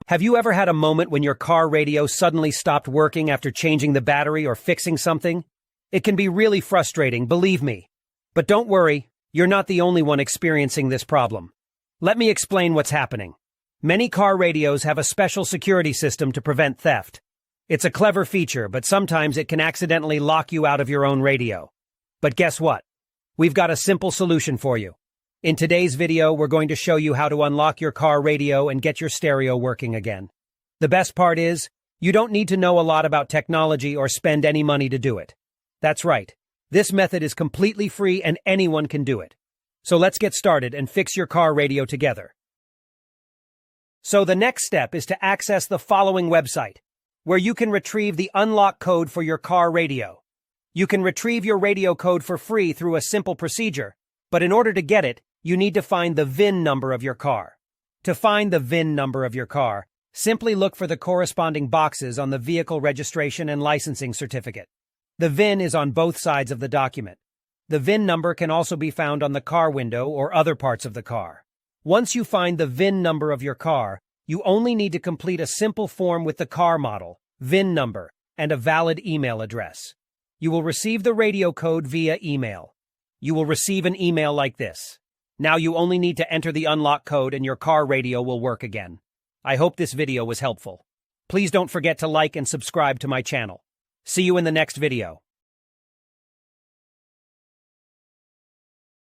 Have you ever had a moment when your car radio suddenly stopped working after changing the battery or fixing something? It can be really frustrating, believe me. But don't worry, you're not the only one experiencing this problem. Let me explain what's happening. Many car radios have a special security system to prevent theft. It's a clever feature, but sometimes it can accidentally lock you out of your own radio. But guess what? We've got a simple solution for you. In today's video, we're going to show you how to unlock your car radio and get your stereo working again. The best part is, you don't need to know a lot about technology or spend any money to do it. That's right. This method is completely free and anyone can do it. So let's get started and fix your car radio together. So the next step is to access the following website, where you can retrieve the unlock code for your car radio. You can retrieve your radio code for free through a simple procedure, but in order to get it, you need to find the VIN number of your car. To find the VIN number of your car, simply look for the corresponding boxes on the vehicle registration and licensing certificate. The VIN is on both sides of the document. The VIN number can also be found on the car window or other parts of the car. Once you find the VIN number of your car, you only need to complete a simple form with the car model, VIN number, and a valid email address. You will receive the radio code via email. You will receive an email like this. Now you only need to enter the unlock code and your car radio will work again. I hope this video was helpful. Please don't forget to like and subscribe to my channel. See you in the next video.